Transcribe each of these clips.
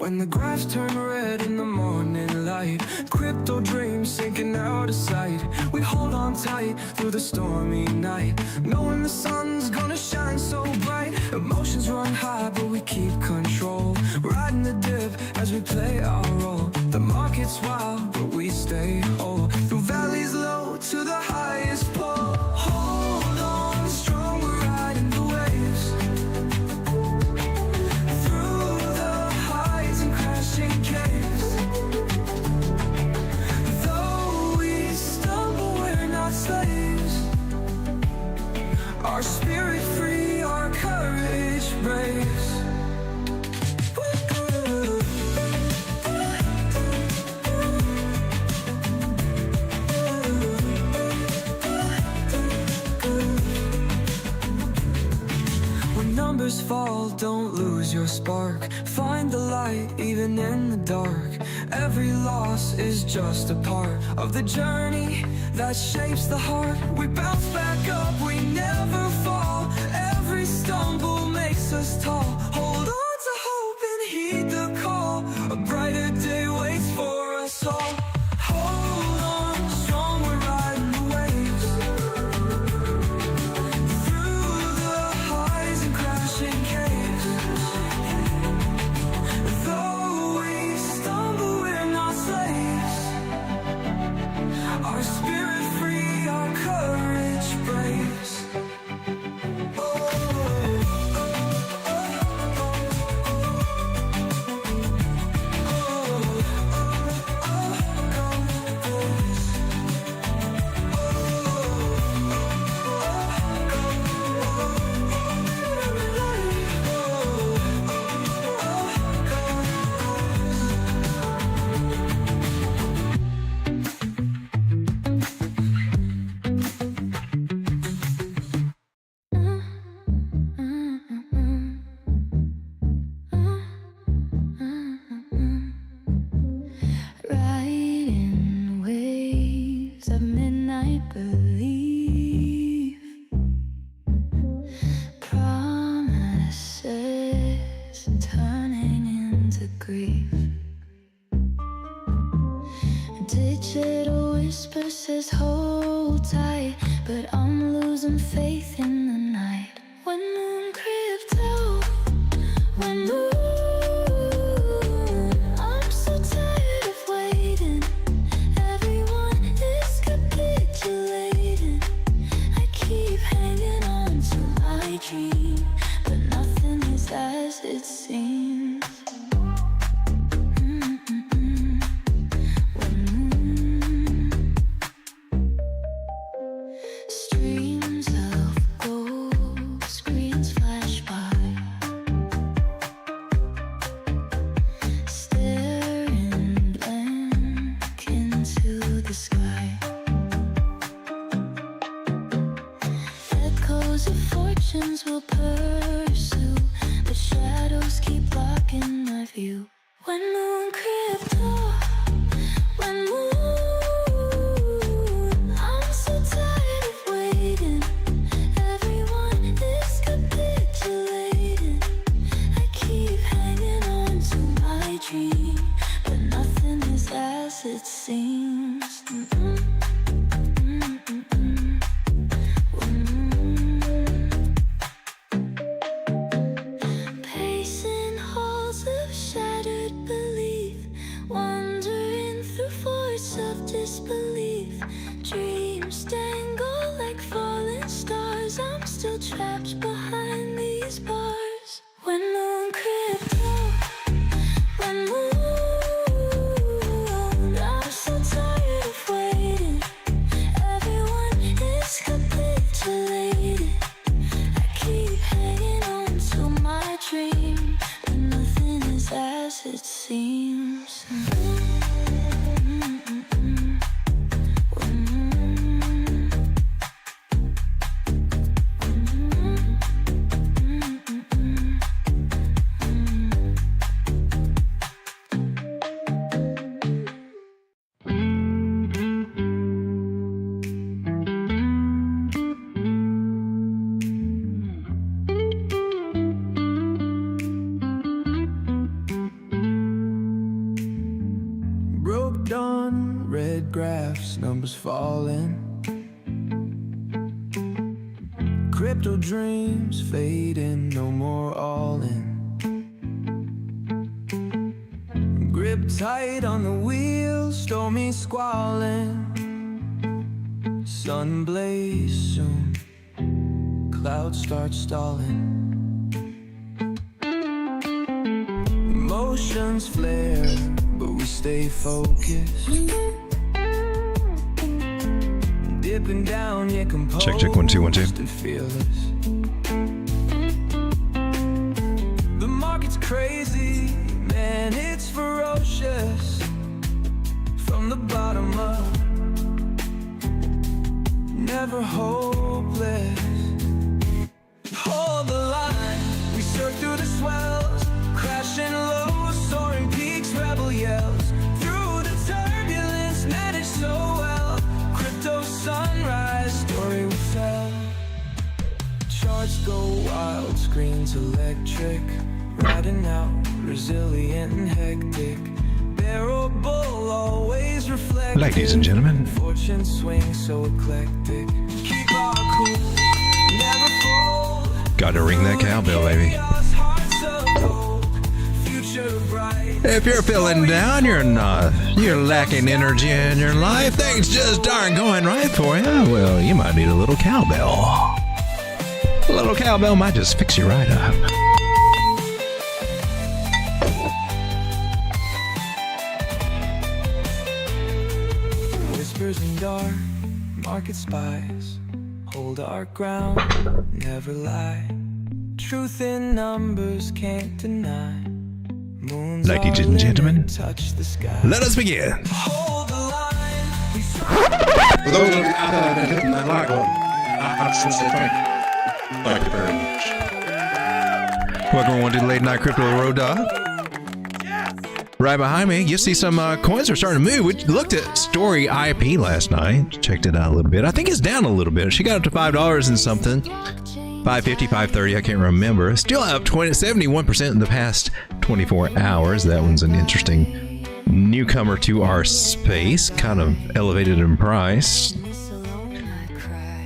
When the graphs turn red in the morning light, crypto dreams sinking out of sight. We hold on tight through the stormy night, knowing the sun's gonna shine so bright. Emotions run high but we keep control, riding the dip as we play our role. The market's wild but we stay whole, through valleys low to the highest pole. Hold on strong, we're riding the waves, through the highs and crashing caves. Though we stumble, we're not slaves. Our spirit free, our courage braves. Numbers fall, don't lose your spark. Find the light even in the dark. Every loss is just a part of the journey that shapes the heart. We bounce back up, we never fall. Every stumble makes us tall. Hold on to hope and heed the call. A brighter day waits for us all. Hold on strong, we're riding the waves, through the highs and crashing caves. Though we stumble, we're not slaves. Our spirit free, our courage braves. Riding waves of midnight belief, promises turning into grief. Digital whisper says hold tight, but I'm losing faith in the night. When moon crypto, when moon, I'm so tired of waiting. Everyone is capitulating. I keep hanging on to my dream, but nothing is as it seems. Streams of gold, screens flash by, staring blank into the sky. Echoes of fortunes will pursue, but shadows keep blocking my view. When moon crypto, when moon, I'm so tired of waiting. Everyone is capitulating. I keep hanging on to my dream, but nothing is as it seems. Pacing halls of shattered belief, wandering through voids of disbelief. Dreams dangle like falling stars. I'm still trapped behind these bars. When moon crypto, when moon, I'm so tired of waiting. Everyone is capitulating. I keep hanging on to my dream, but nothing is as it seems. red graphs, numbers falling. Crypto dreams fading, no more all in. Grip tight on the wheel, stormy squalling. Sun blaze soon, clouds start stalling. Emotions flare, but we stay focused. Dipping down, yeah, composed. Check 1 2 1 2. And fearless. The market's crazy, man, it's ferocious. From the bottom up, never hopeless. Hold the line, we surf through the swells, crashing lows, soaring peaks, rebel yells. Through the turbulence, managed so well. Crypto sunrise, story we tell. Charts go wild, screens electric. Riding out, resilient and hectic. Barrel bull, always reflecting. Ladies and gentlemen, Fortune swings so eclectic. Keep our cool, never fold. gotta ring that cowbell, baby. If you're feeling down, you're lacking energy in your life, things just aren't going right for you, well, you might need a little cowbell. A little cowbell might just fix you right up. Whispers in dark, market spies. Hold our ground, never lie. Truth in numbers can't deny. Moons Ladies are and gentlemen, lit, touch the sky. let us begin. Hold the line. We For those of you out there that have been hitting that like button, I just want to say thank you very much. Welcome everyone to the Late Night Crypto Road Dog. Right behind me, you see some coins are starting to move. We looked at Story IP last night, checked it out a little bit. I think it's down a little bit. She got up to $5 and something. 550, 530, I can't remember. Still up 71% in the past 24 hours. That one's an interesting newcomer to our space, kind of elevated in price.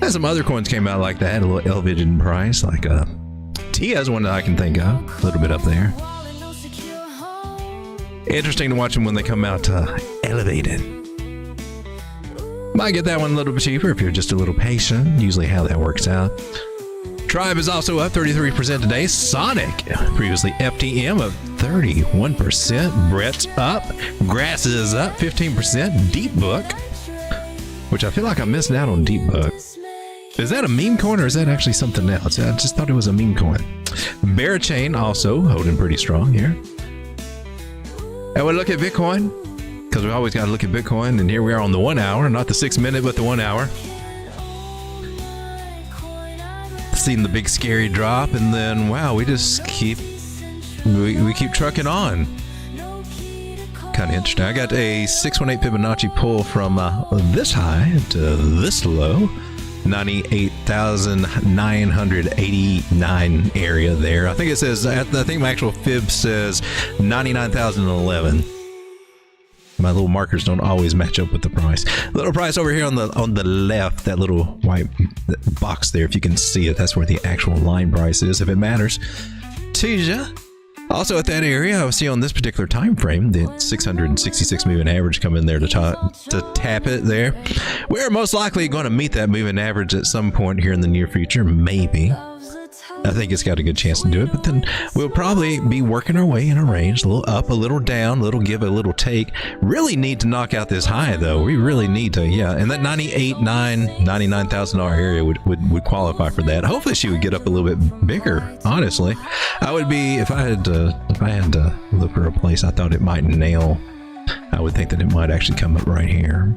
And some other coins came out like that, a little elevated in price, like Tia's one that I can think of, a little bit up there. Interesting to watch them when they come out elevated. Might get that one a little bit cheaper if you're just a little patient, usually how that works out. Tribe is also up 33% today. Sonic, previously FTM, up 31%. Brett's up. Grass is up 15%. Deep Book, which I feel like I missed out on Deep Book. Is that a meme coin or is that actually something else? I just thought it was a meme coin. Bear Chain also holding pretty strong here. And we look at Bitcoin, because we always got to look at Bitcoin, and here we are on the 1 hour, not the 6 minute, but the 1 hour. Seen the big scary drop, and then wow, we just keep trucking on. Kind of interesting. I got a 618 Fibonacci pull from this high to this low, 98,989 area there. I think it says, I think my actual fib says 99,011. My little markers don't always match up with the price. Little price over here on the left, that little white box there, if you can see it, that's where the actual line price is, if it matters to you. Also at that area, I see on this particular time frame, the 666 moving average come in there to tap it there. We're most likely going to meet that moving average at some point here in the near future, maybe. I think it's got a good chance to do it, but then we'll probably be working our way in a range, a little up, a little down, a little give, a little take. Really need to knock out this high, though. We really need to, yeah. And that $99,000 area would qualify for that. Hopefully, she would get up a little bit bigger. Honestly, I would be if I had to look for a place I thought it might nail. I would think that it might actually come up right here.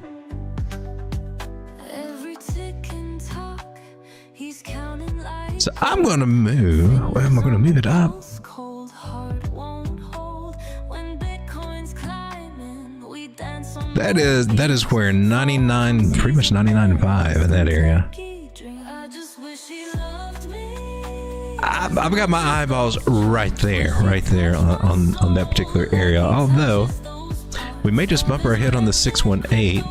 So I'm going to move. Where am I going to move it up? That is where 99, pretty much 99.5 in that area. I've got my eyeballs right there on that particular area. Although We may just bump our head on the 618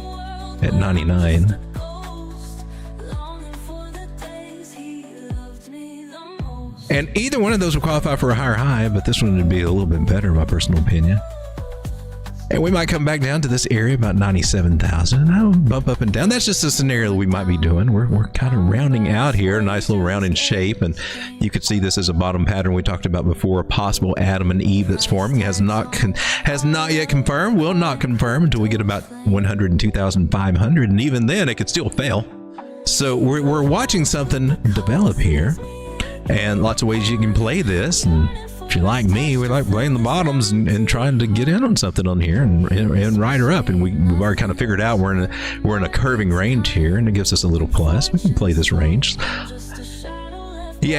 at 99. And either one of those will qualify for a higher high, but this one would be a little bit better, in my personal opinion. And we might come back down to this area about 97,000. And I'll bump up and down. That's just a scenario that we might be doing. We're kind of rounding out here, a nice little rounding shape. And you could see this as a bottom pattern we talked about before, a possible Adam and Eve that's forming. Has not yet confirmed, will not confirm until we get about 102,500. And even then, it could still fail. So we're watching something develop here. And lots of ways you can play this. And if you're like me, we like playing the bottoms and trying to get in on something on here and ride her up. And we've already kind of figured out we're in a curving range here, and it gives us a little plus. We can play this range. You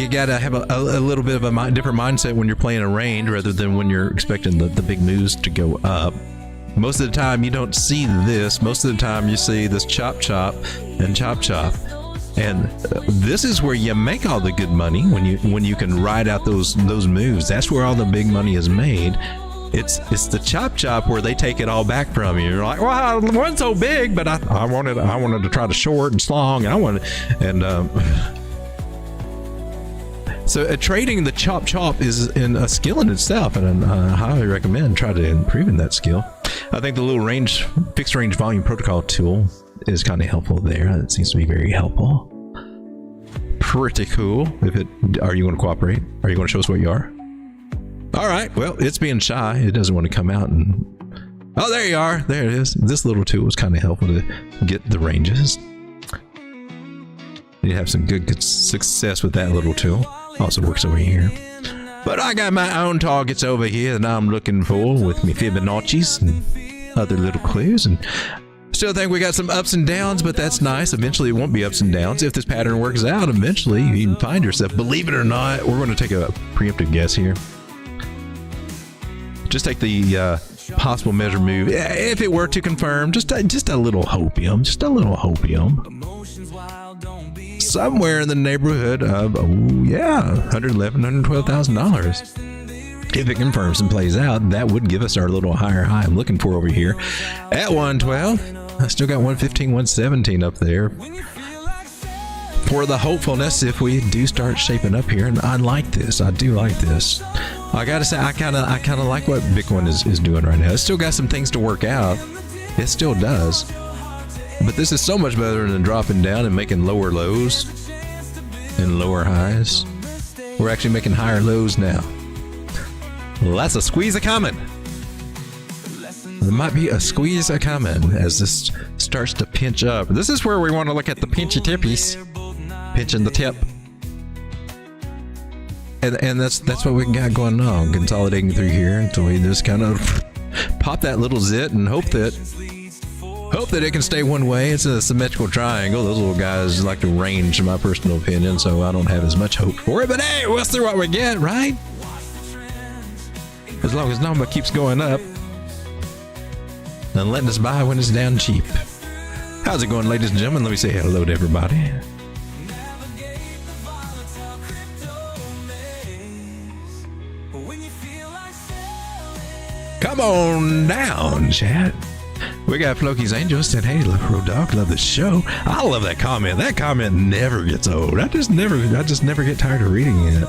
gotta have a little bit of a different mindset when you're playing a range rather than when you're expecting the big moves to go up. Most of the time you don't see this. Most of the time you see this chop chop and chop chop. And this is where you make all the good money when you can ride out those moves. That's where all the big money is made. It's the chop chop where they take it all back from you. You're like, well, it wasn't so big, but I wanted to try to short and slong, So trading the chop chop is a skill in itself, and I highly recommend try to improve in that skill. I think the little fixed range volume protocol tool is kind of helpful there. It seems to be very helpful. Pretty cool. Are you going to cooperate? Are you going to show us what you are? All right. Well, it's being shy. It doesn't want to come out and. Oh, there you are. There it is. This little tool was kind of helpful to get the ranges. You have some good success with that little tool. Also works over here. But I got my own targets over here that I'm looking for with me Fibonacci's and other little clues. And still think we got some ups and downs, but that's nice. Eventually it won't be ups and downs. If this pattern works out, eventually you can find yourself. Believe it or not, we're going to take a preemptive guess here. Just take the possible measure move. If it were to confirm, just a little hopium. Just a little hopium. Somewhere in the neighborhood of, $111,000, $112,000. If it confirms and plays out, that would give us our little higher high I'm looking for over here at 112. I still got 115, 117 up there for the hopefulness if we do start shaping up here. And I like this. I do like this. I gotta say, I kind of like what Bitcoin is doing right now. It's still got some things to work out. It still does. But this is so much better than dropping down and making lower lows and lower highs. We're actually making higher lows now. Well, that's a squeeze a coming. There might be a squeeze a coming as this starts to pinch up. This is where we want to look at the pinchy tippies. Pinching the tip. And that's what we got going on. Consolidating through here until we just kind of pop that little zit and hope that it can stay one way. It's a symmetrical triangle. Those little guys like to range, in my personal opinion, so I don't have as much hope for it. But hey, we'll see what we get, right? As long as number keeps going up and letting us buy when it's down cheap. How's it going, ladies and gentlemen? Let me say hello to everybody. Come on down, chat. We got Floki's Angel said, hey, Road Dog, love the show. I love that comment. That comment never gets old. I just never get tired of reading it.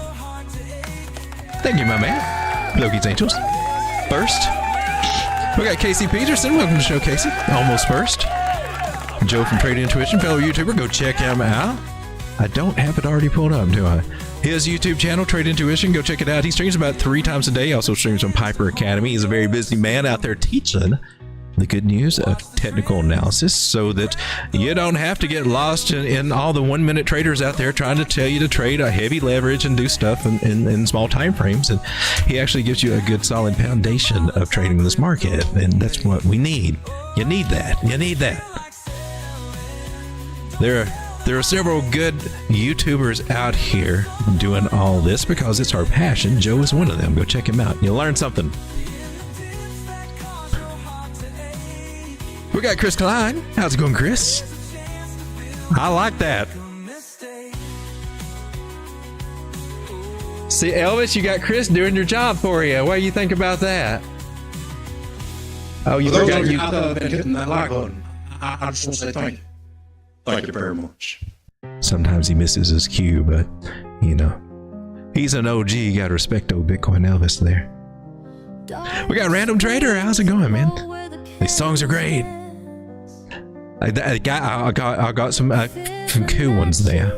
Thank you, my man. Floki's Angels. First. We got Casey Peterson. Welcome to the show, Casey. Almost first. Joe from Trade Intuition, fellow YouTuber. Go check him out. I don't have it already pulled up, do I? His YouTube channel, Trade Intuition, go check it out. He streams about 3 times a day. Also streams on Piper Academy. He's a very busy man out there teaching the good news of technical analysis so that you don't have to get lost in all the 1-minute traders out there trying to tell you to trade a heavy leverage and do stuff in small time frames. And he actually gives you a good solid foundation of trading in this market. And that's what we need. You need that. You need that. There are several good YouTubers out here doing all this because it's our passion. Joe is one of them. Go check him out. You'll learn something. We got Chris Klein. How's it going, Chris? I like that. See, Elvis, you got Chris doing your job for you. What do you think about that? Oh, you For those forgot of you you. out there that have been hitting that like button, I just want to say thank you. Thank you very much. Sometimes he misses his cue, but you know, he's an OG. You got to respect old Bitcoin Elvis there. We got Random Trader. How's it going, man? These songs are great. I got some cool ones there,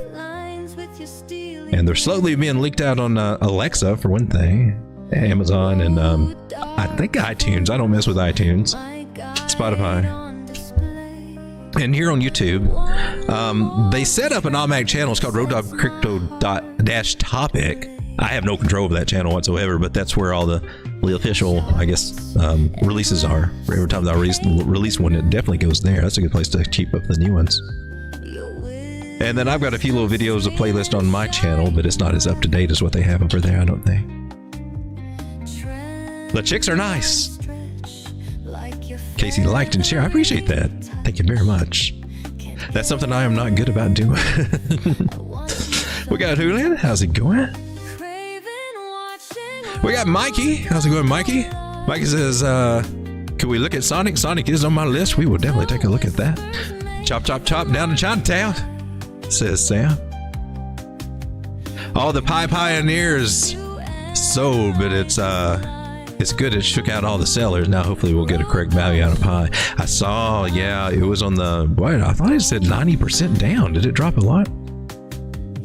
and they're slowly being leaked out on Alexa for one thing, Amazon, and I think iTunes. I don't mess with iTunes, Spotify, and here on YouTube. They set up an automatic channel. It's called Road.Crypto-Topic. I have no control over that channel whatsoever, but that's where all the official, I guess, releases are. Every time I release one, it definitely goes there. That's a good place to keep up the new ones. And then I've got a few little videos of playlist on my channel, but it's not as up to date as what they have over there, I don't think. The chicks are nice. Casey liked and shared. I appreciate that. Thank you very much. That's something I am not good about doing. We got Julian. How's it going? We got Mikey. How's it going, Mikey? Mikey says, can we look at Sonic? Sonic is on my list. We will definitely take a look at that. Chop, chop, chop down to Chinatown, says Sam. All the Pi Pioneers sold, but it's good. It shook out all the sellers. Now, hopefully, we'll get a correct value out of Pi. I saw, yeah, it was on the, wait, I thought it said 90% down. Did it drop a lot?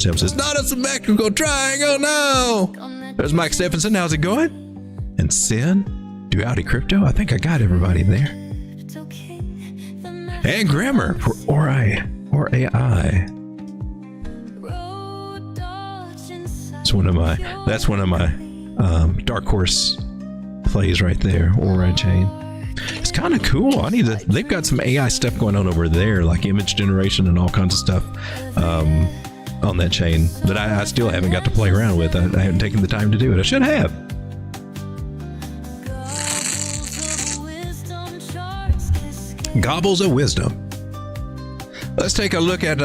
Sam says, not a symmetrical triangle, no. There's Mike Stephenson. How's it going? And Sin, Duality Crypto. I think I got everybody there. And Grammar for AI. That's one of my dark horse plays right there. Ori chain. It's kind of cool. They've got some AI stuff going on over there, like image generation and all kinds of stuff. On that chain that I still haven't got to play around with. I haven't taken the time to do it. I should have. Gobbles of wisdom. Let's take a look at,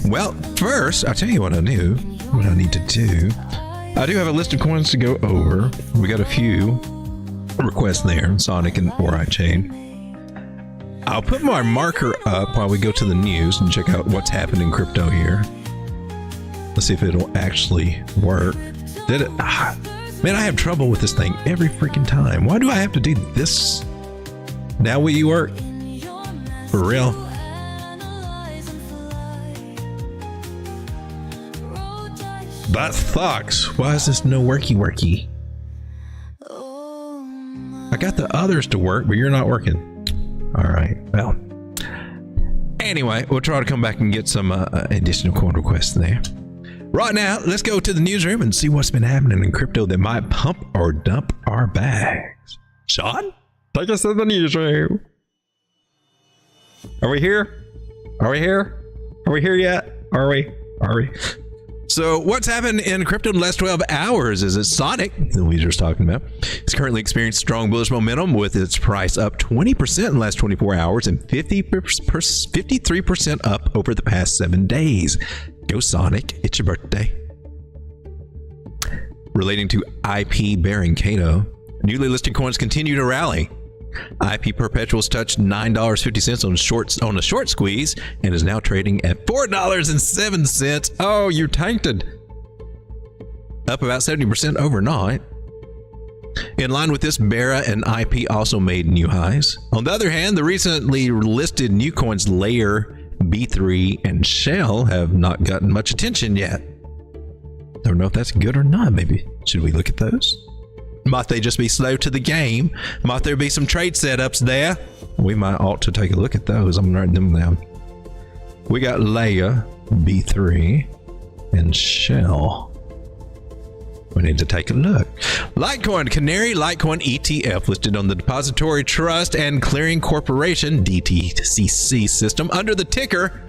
well, first, I'll tell you what I need to do. I do have a list of coins to go over. We got a few requests there, Sonic and Ori chain. I'll put my marker up while we go to the news and check out what's happening in crypto here. Let's see if it'll actually work. Did it? Man, I have trouble with this thing every freaking time. Why do I have to do this? Now will you work? For real? That sucks. Why is this no worky? I got the others to work, but you're not working. All right. Well, anyway, we'll try to come back and get some additional coin requests there. Right now, let's go to the newsroom and see what's been happening in crypto that might pump or dump our bags. Sean, take us to the newsroom. Are we here? Are we here? Are we here yet? Are we? So what's happened in crypto in the last 12 hours is it Sonic, that we were just talking about, is currently experiencing strong bullish momentum with its price up 20% in the last 24 hours and 53% up over the past 7 days. Go Sonic, it's your birthday. Relating to IP bearing Cato, newly listed coins continue to rally. IP Perpetuals touched $9.50 on a short squeeze and is now trading at $4.07. Oh, you tanked it. Up about 70% overnight. In line with this, Bera and IP also made new highs. On the other hand, the recently listed new coins Layer, B3, and Shell have not gotten much attention yet. Don't know if that's good or not. Maybe should we look at those? Might they just be slow to the game? Might there be some trade setups there? We might ought to take a look at those. I'm writing them down. We got Layer, B3, and Shell. We need to take a look. Litecoin, Canary Litecoin ETF listed on the Depository Trust and Clearing Corporation DTCC system under the ticker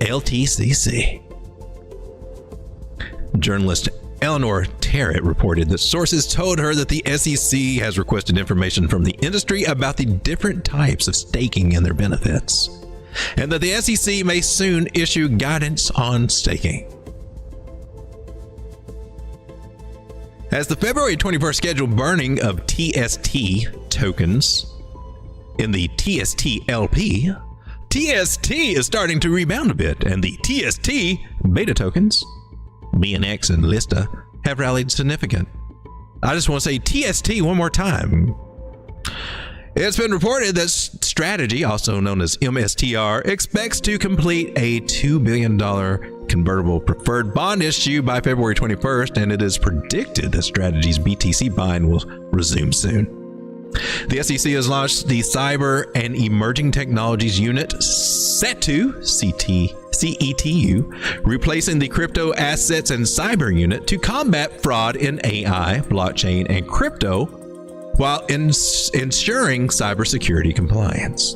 LTCC. Journalist Eleanor Terrett reported that sources told her that the SEC has requested information from the industry about the different types of staking and their benefits, and that the SEC may soon issue guidance on staking. As the February 21st scheduled burning of TST tokens in the TST LP, TST is starting to rebound a bit, and the TST beta tokens, BNX and Lista, have rallied significant. I just want to say TST one more time. It's been reported that Strategy, also known as MSTR, expects to complete a $2 billion convertible preferred bond issue by February 21st, and it is predicted that Strategy's BTC buying will resume soon. The SEC has launched the Cyber and Emerging Technologies Unit, CETU, CETU, replacing the Crypto Assets and Cyber Unit to combat fraud in AI, blockchain, and crypto, while ensuring cybersecurity compliance.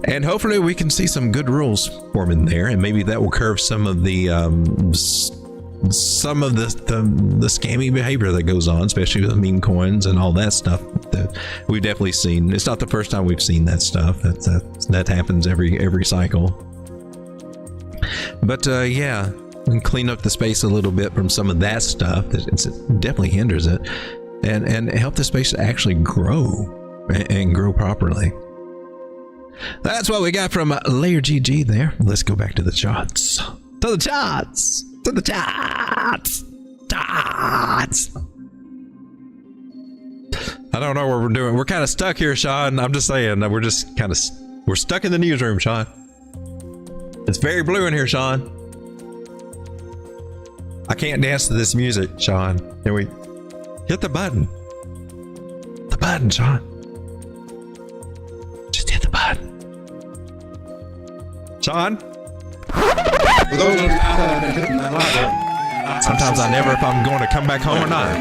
And hopefully we can see some good rules forming there, and maybe that will curb some of the scammy behavior that goes on, especially with meme coins and all that stuff that we've definitely seen. It's not the first time we've seen that stuff. That happens every cycle. But yeah, and clean up the space a little bit from some of that stuff that definitely hinders it, and help the space to actually grow and grow properly. That's what we got from Layer GG there. Let's go back to the charts. To the charts. To the charts. Charts. I don't know what we're doing. We're kind of stuck here, Sean. I'm just saying. We're stuck in the newsroom, Sean. It's very blue in here, Sean. I can't dance to this music, Sean. Can we hit the button? The button, Sean. Just hit the button. Sean? For those of you out there that have been hitting that like button, Sometimes I never if I'm going to come back home or not.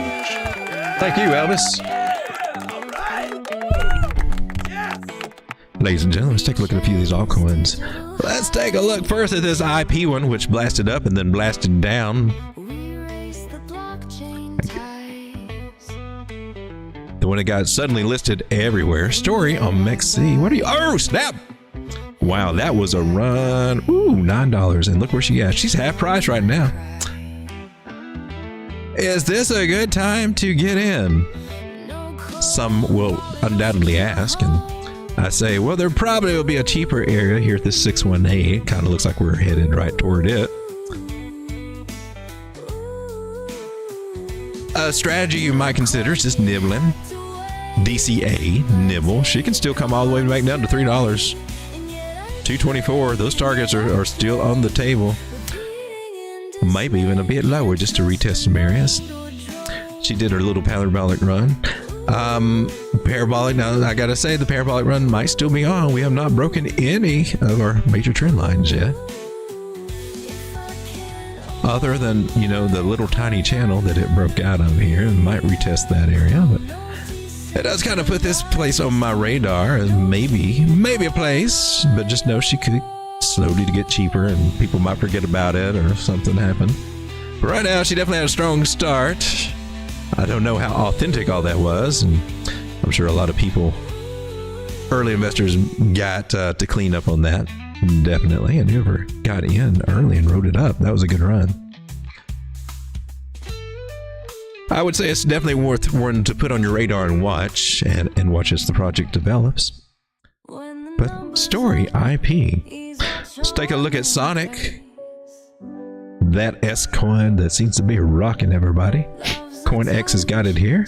Thank you, Elvis. Ladies and gentlemen, let's take a look at a few of these altcoins. Let's take a look first at this IP one, which blasted up and then blasted down. The one that got suddenly listed everywhere. Story on MEXC. What are you? Oh, snap! Wow, that was a run. Ooh, $9. And look where she at. She's half price right now. Is this a good time to get in? Some will undoubtedly ask, and I say, well, there probably will be a cheaper area here at this 618. It kind of looks like we're headed right toward it. A strategy you might consider is just nibbling. DCA, nibble. She can still come all the way back down to $3. 224. Those targets are still on the table. Maybe even a bit lower just to retest some areas. She did her little parabolic run. Parabolic, now I gotta say the parabolic run might still be on. We have not broken any of our major trend lines yet. Other than, you know, the little tiny channel that it broke out of here, and might retest that area, but it does kind of put this place on my radar as maybe a place, but just know she could slowly to get cheaper and people might forget about it or something happened. But right now, she definitely had a strong start. I don't know how authentic all that was, and I'm sure a lot of people, early investors, got to clean up on that. Definitely, and whoever got in early and rode it up, that was a good run. I would say it's definitely worth one to put on your radar and watch, and watch as the project develops. But story IP. Let's take a look at Sonic. That S coin that seems to be rocking everybody. CoinEX has got it here.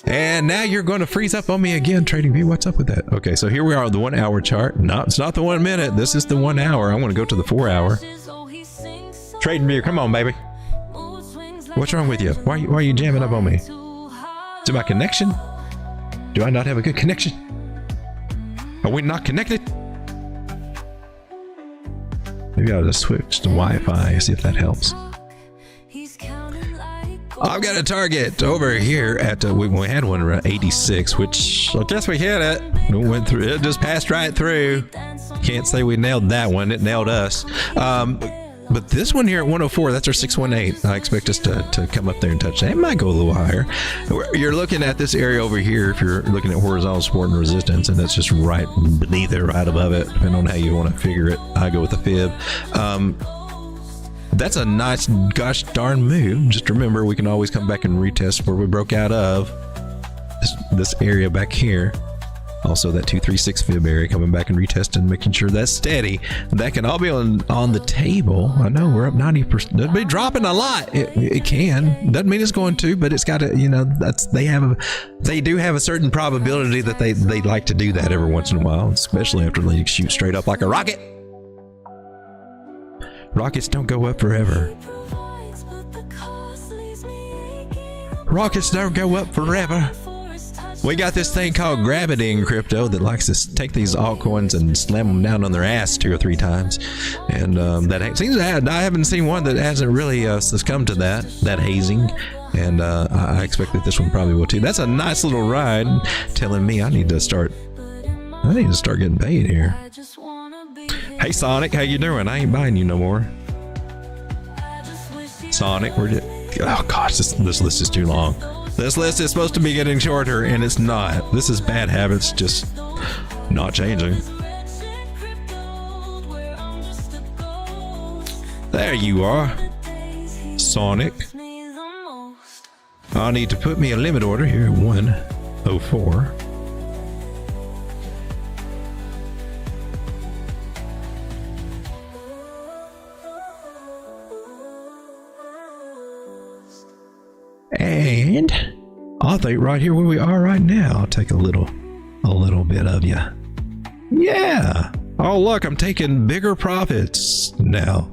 And now you're going to freeze up on me again, TradingView. What's up with that? Okay, so here we are on the 1 hour chart. No, it's not the 1 minute. This is the 1 hour. I want to go to the 4 hour. TradingView, come on, baby. What's wrong with you? Why are you jamming up on me? Is it my connection? Do I not have a good connection? Are we not connected? Maybe I'll just switch to Wi-Fi, see if that helps. I've got a target over here at, we had one around 86, which I guess we hit it. It went through, it just passed right through. Can't say we nailed that one, it nailed us. But this one here at 104, that's our 618. I expect us to come up there and touch that. It might go a little higher. You're looking at this area over here, if you're looking at horizontal support and resistance, and that's just right beneath it, right above it, depending on how you want to figure it. I go with the fib. That's a nice gosh darn move. Just remember, we can always come back and retest where we broke out of this area back here. Also that 236 fib area, coming back and retesting, making sure that's steady. That can all be on the table. I know we're up 90%. It'll be dropping a lot. It can. Doesn't mean it's going to, but it's got to, you know, they do have a certain probability that they like to do that every once in a while, especially after they shoot straight up like a rocket. Rockets don't go up forever. Rockets don't go up forever. We got this thing called gravity in crypto that likes to take these altcoins and slam them down on their ass 2 or 3 times, and that seems to have, I haven't seen one that hasn't really succumbed to that hazing, and I expect that this one probably will too. That's a nice little ride, telling me I need to start getting paid here. Hey Sonic, how you doing? I ain't buying you no more. Sonic, oh gosh, this list is too long. This list is supposed to be getting shorter, and it's not. This is bad habits just not changing. There you are, Sonic. I'll need to put me a limit order here at 104. And I think right here where we are right now, I'll take a little bit of you. Yeah. Oh, look, I'm taking bigger profits now.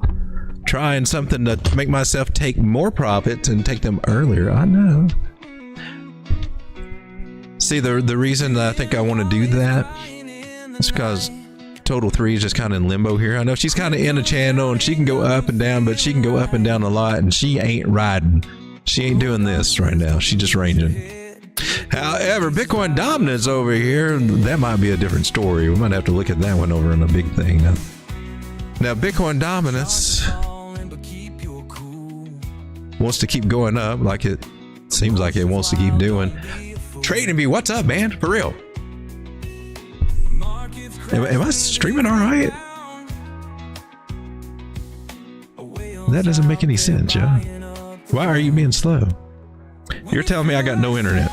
Trying something to make myself take more profits and take them earlier. I know. See, the reason that I think I want to do that is because Total 3 is just kind of in limbo here. I know she's kind of in a channel and she can go up and down, but she can go up and down a lot, and she ain't riding. She ain't doing this right now. She's just ranging. However, Bitcoin dominance over here, that might be a different story. We might have to look at that one over in a big thing. Now Bitcoin dominance wants to keep going up, like it seems like it wants to keep doing. TradingView, what's up, man? For real. Am I streaming all right? That doesn't make any sense, yeah. Why are you being slow? You're telling me I got no internet.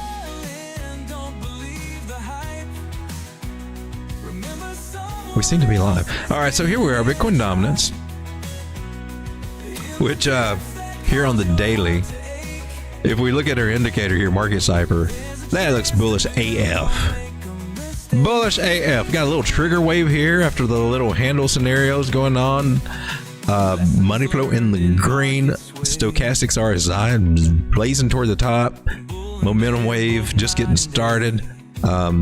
We seem to be live. All right, so here we are, Bitcoin dominance, which here on the daily, if we look at our indicator here, Market Cipher, that looks bullish AF. Bullish AF. Got a little trigger wave here after the little handle scenarios going on. Money flow in the green. Stochastics RSI blazing toward the top. Momentum wave just getting started.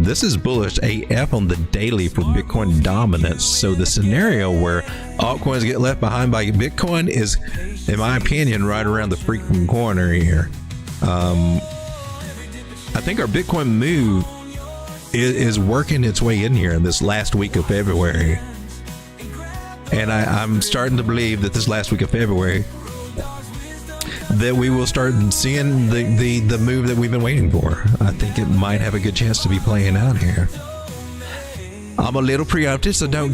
This is bullish AF on the daily for Bitcoin dominance. So the scenario where altcoins get left behind by Bitcoin is, in my opinion, right around the freaking corner here. I think our Bitcoin move is working its way in here in this last week of February. And I'm starting to believe that this last week of February that we will start seeing the move that we've been waiting for. I think it might have a good chance to be playing out here. I'm a little preemptive, so don't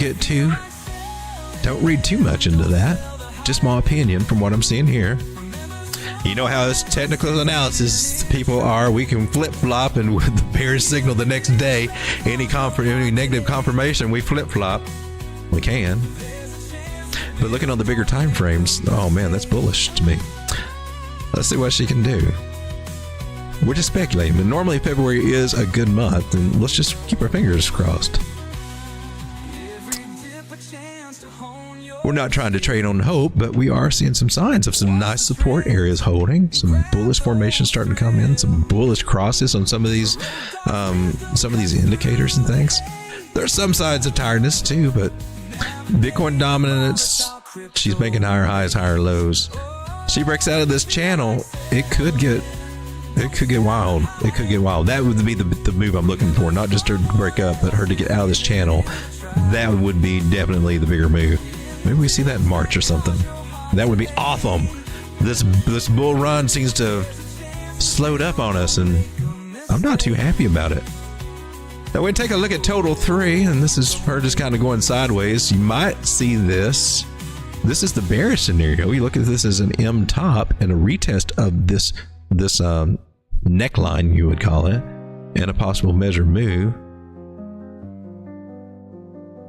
read too much into that. Just my opinion from what I'm seeing here. You know how this technical analysis people are. We can flip-flop, and with the bearish signal the next day, any negative confirmation, we flip-flop. We can. But looking on the bigger time frames, oh man, that's bullish to me. Let's see what she can do. We're just speculating, but normally February is a good month, and let's just keep our fingers crossed. We're not trying to trade on hope, but we are seeing some signs of some nice support areas holding, some bullish formations starting to come in, some bullish crosses on some of these indicators and things. There's some signs of tiredness too, but Bitcoin dominance, she's making higher highs, higher lows. She breaks out of this channel, it could get wild. It could get wild. That would be the move I'm looking for, not just her to break up, but her to get out of this channel. That would be definitely the bigger move. Maybe we see that in March or something. That would be awesome. This bull run seems to have slowed up on us, and I'm not too happy about it. Now we take a look at Total 3, and this is her just kind of going sideways. You might see this This is the bearish scenario. You look at this as an M top and a retest of this neckline, you would call it, and a possible measure move.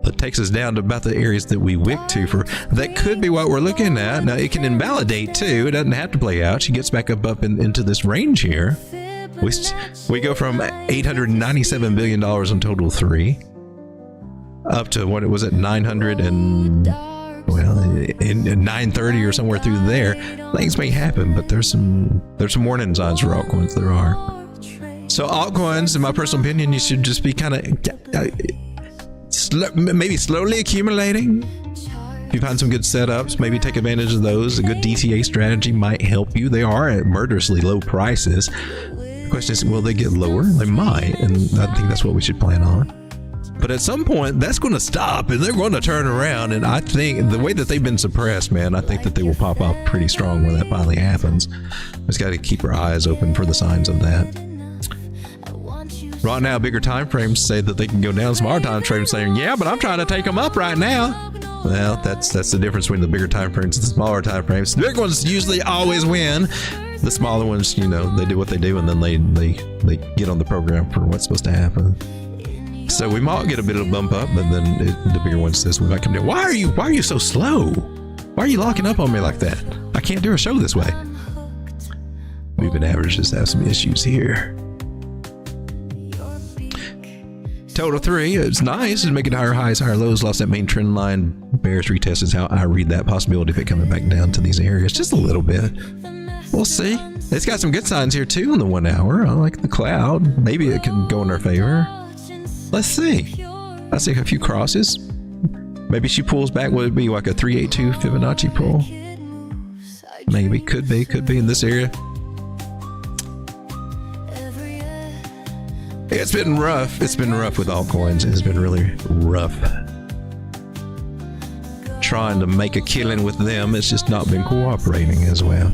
That takes us down to about the areas that we wick to for. That could be what we're looking at. Now it can invalidate too. It doesn't have to play out. She gets back up into this range here. We go from $897 billion on total 3 up to what it was at 900 and in 930 or somewhere through there. Things may happen, but there's some warning signs for altcoins. There are. So altcoins, in my personal opinion, you should just be kind of maybe slowly accumulating. If you find some good setups, maybe take advantage of those. A good DCA strategy might help you. They are at murderously low prices. The question is, will they get lower? They might, and I think that's what we should plan on. But at some point, that's going to stop, and they're going to turn around. And I think the way that they've been suppressed, man, I think that they will pop off pretty strong when that finally happens. Just got to keep our eyes open for the signs of that. Right now, bigger time frames say that they can go down. Smaller time frames saying, yeah, but I'm trying to take them up right now. Well, that's the difference between the bigger time frames and the smaller time frames. The big ones usually always win. The smaller ones, you know, they do what they do, and then they get on the program for what's supposed to happen. So we might get a bit of a bump up, but then the bigger one says we might come down. Why are you so slow? Why are you locking up on me like that? I can't do a show this way. Moving averages have some issues here. Total 3, it's nice. It's making higher highs, higher lows. Lost that main trend line. Bearish retest is how I read that possibility of it coming back down to these areas just a little bit. We'll see. It's got some good signs here too in the 1 hour. I like the cloud. Maybe it can go in our favor. Let's see. I see a few crosses. Maybe she pulls back. Would it be like a 382 Fibonacci pull? Maybe. Could be in this area. It's been rough. It's been rough with altcoins. It's been really rough. Trying to make a killing with them. It's just not been cooperating as well.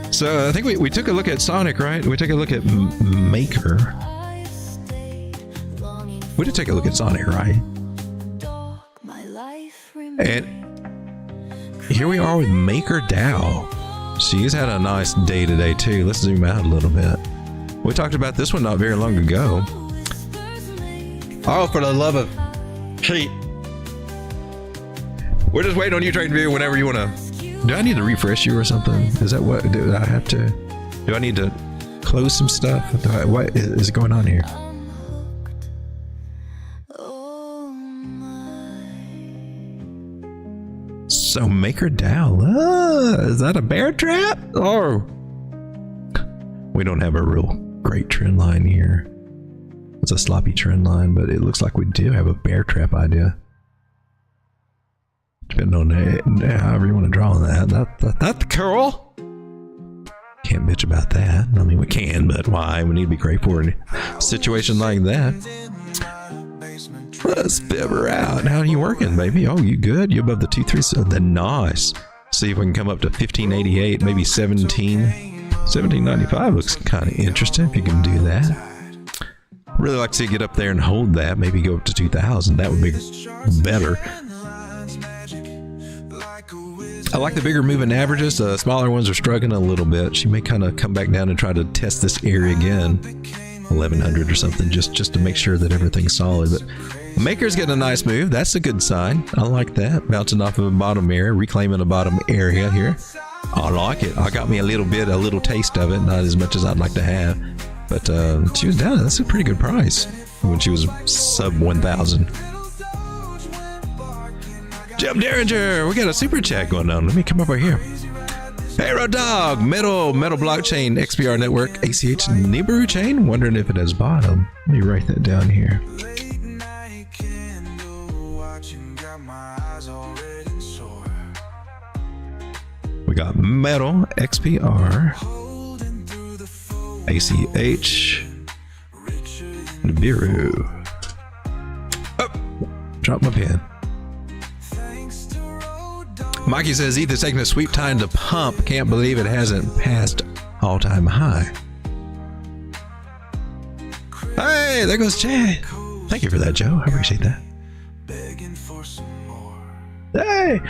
So I think we took a look at Sonic, right? We took a look at Maker. We did take a look at Sonic, right? And here we are with Maker DAO. She's had a nice day today too. Let's zoom out a little bit. We talked about this one not very long ago. Oh, for the love of Pete. We're just waiting on you, TradingView, whenever you want to. Do I need to refresh you or something? Is that what? Do I have to? Do I need to close some stuff? What is going on here? So Maker DAO, is that a bear trap? Or we don't have a real great trend line here. It's a sloppy trend line, but it looks like we do have a bear trap idea. Depending on however you want to draw on that. That's cool. Can't bitch about that. I mean, we can, but why? We need to be grateful for a situation like that. Let's bever out. How are you working, baby? Oh, you good? You above the 2-3? Then nice. See if we can come up to 1588, maybe 1795 looks kind of interesting if you can do that. Really like to see you get up there and hold that. Maybe go up to 2000. That would be better. I like the bigger moving averages. The smaller ones are struggling a little bit. She may kind of come back down and try to test this area again. 1100 or something, just to make sure that everything's solid. But Maker's getting a nice move. That's a good sign. I like that. Bouncing off of a bottom area, reclaiming a bottom area here. I like it. I got me a little taste of it. Not as much as I'd like to have. But she was down. That's a pretty good price when she was sub 1,000. Jim Derringer, we got a super chat going on. Let me come over here. Hey, Road Dog, Metal Blockchain, XPR Network, ACH Nibiru Chain. Wondering if it has bottom. Let me write that down here. We got Metal, XPR, ACH Nibiru. Oh, drop my pen. Mikey says ETH's taking a sweet time to pump. Can't believe it hasn't passed all-time high. Hey, there goes Chad. Thank you for that, Joe. I appreciate that. begging for some more. Hey,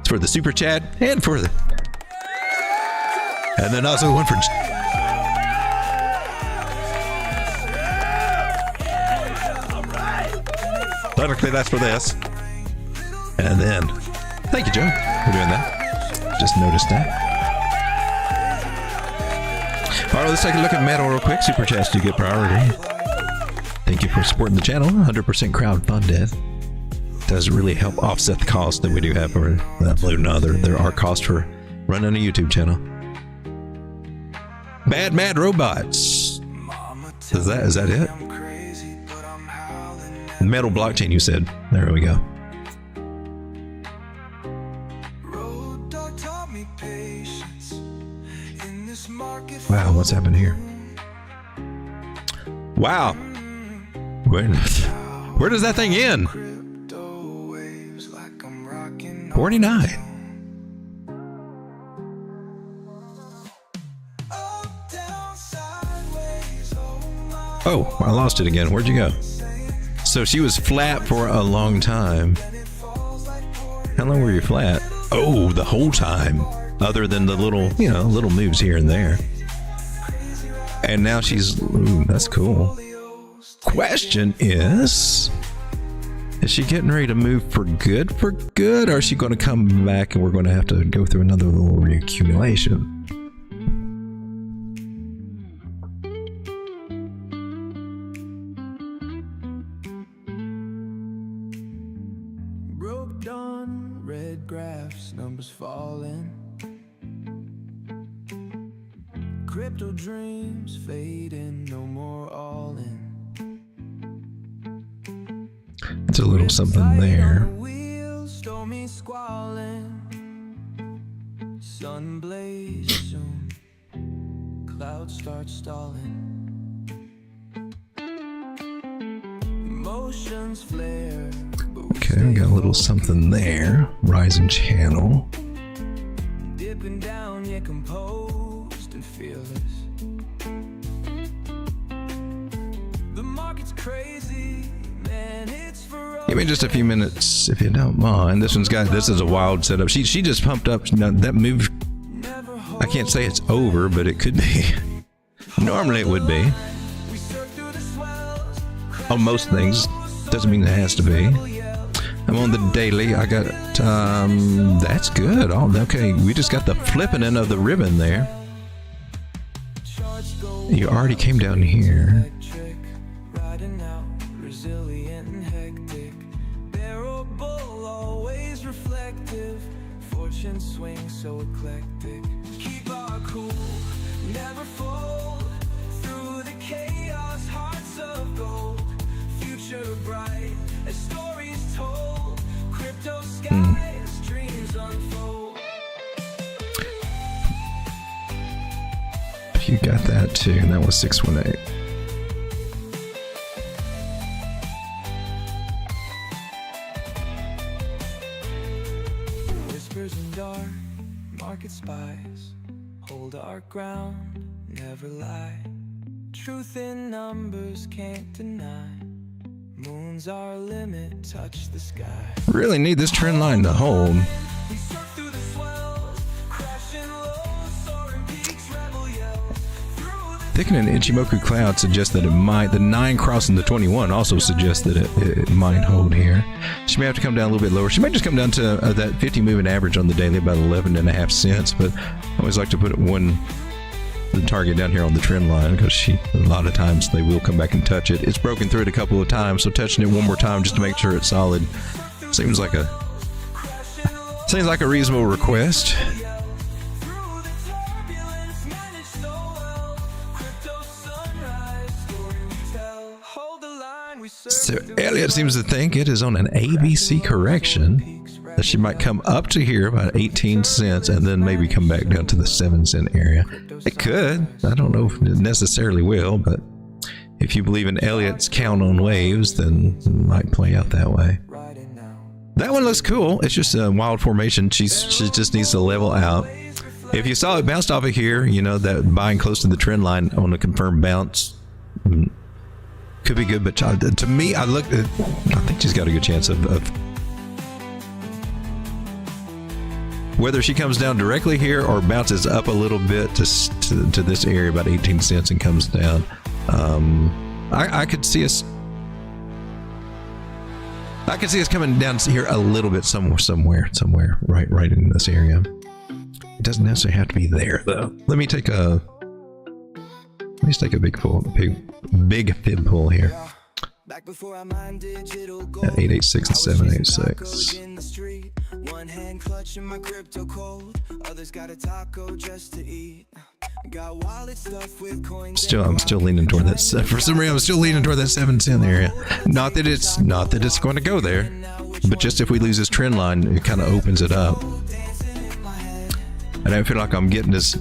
it's for the super chat and for the, and then also one for. Technically, that's for this. And then, thank you, Joe, for doing that. Just noticed that. All right, let's take a look at Metal real quick. Super chats do get priority. Thank you for supporting the channel. 100% crowdfunded. Does really help offset the cost that we do have for uploading other. There are costs for running a YouTube channel. Mad Robots. Is that it? Metal blockchain, you said. There we go. Wow, what's happened here? Wow. Where does that thing end? 49. Oh, I lost it again. Where'd you go? So she was flat for a long time. How long were you flat? Oh, the whole time. Other than the little, little moves here and there. And now she's, ooh, that's cool. Question is she getting ready to move for good, or is she going to come back and we're going to have to go through another little reaccumulation? Broke dawn, red graphs, numbers falling. Crypto dreams fading, no more all in. It's a little something there. Stormy squalling, sun blaze soon, clouds start stalling. Emotions flare. Okay, we got a little something there. Rising channel. Dipping down, yet composed and fearless. The market's crazy, man, it's ferocious. Give me just a few minutes if you don't mind. This is a wild setup. She just pumped up. Now, that move, I can't say it's over, but it could be. Normally it would be. On most things. Doesn't mean it has to be. I'm on the daily. I got, that's good. Oh, okay. We just got the flipping in of the ribbon there. You already came down here. Swing so eclectic. Keep our cool, never fold. Through the chaos, hearts of gold. Future bright, as stories told. Crypto skies, dreams unfold. You got that too, and that was 618. Market spies hold our ground, never lie. Truth in numbers can't deny. Moon's our limit, touch the sky. Really need this trend line to hold. We surf through the swells, crashing low, soaring peaks, rebel yells. Thickening Ichimoku cloud suggests that it might. The 9 crossing the 21 also suggests that it might hold here. She may have to come down a little bit lower. She might just come down to that 50 moving average on the daily, about 11.5 cents. But I always like to put the target down here on the trend line, because a lot of times they will come back and touch it. It's broken through it a couple of times, so touching it one more time just to make sure it's solid seems like a reasonable request. So Elliot seems to think it is on an ABC correction, that she might come up to here about 18 cents and then maybe come back down to the 7-cent area. It could. I don't know if it necessarily will, but if you believe in Elliot's count on waves, then it might play out that way. That one looks cool. It's just a wild formation. She just needs to level out. If you saw it bounced off of here, that buying close to the trend line on a confirmed bounce could be good, but to me, I think she's got a good chance of whether she comes down directly here or bounces up a little bit to this area about 18 cents and comes down. I could see us. I could see us coming down here a little bit somewhere, right in this area. It doesn't necessarily have to be there though. Let me take a big fib pull here. At 886 and 786. One hand clutching my crypto cold, others got a taco just to eat. Got wallet stuff with coins. I'm still leaning toward that. For some reason, I'm still leaning toward that 7 cent area. Not that it's going to go there, but just if we lose this trend line, it kind of opens it up. I don't feel like I'm getting this.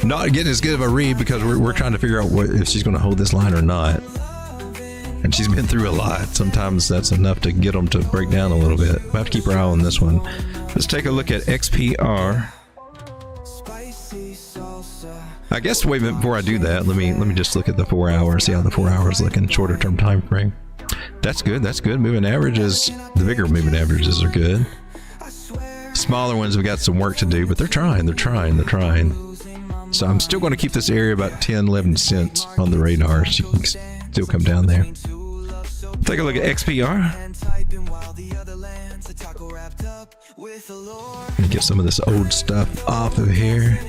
Not getting as good of a read because we're trying to figure out if she's going to hold this line or not. And she's been through a lot. Sometimes that's enough to get them to break down a little bit. We'll have to keep our eye on this one. Let's take a look at XPR. I guess wait a minute before I do that, let me just look at the 4 hour, see how the 4 hours looking, shorter term time frame. That's good. Moving averages, the bigger moving averages are good. Smaller ones have got some work to do, but they're trying. So I'm still going to keep this area about 10, 11 cents on the radar. She can still come down there. Take a look at XPR. Let me get some of this old stuff off of here.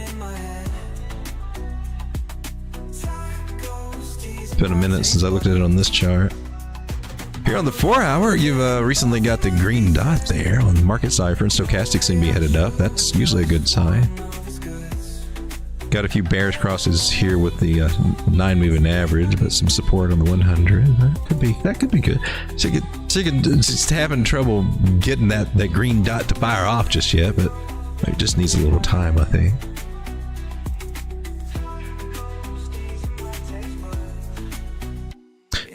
It's been a minute since I looked at it on this chart. Here on the 4 hour, you've recently got the green dot there on the market cipher, and stochastics seem to be headed up. That's usually a good sign. Got a few bearish crosses here with the 9 moving average, but some support on the 100. That could be good. So just having trouble getting that green dot to fire off just yet, but it just needs a little time, I think.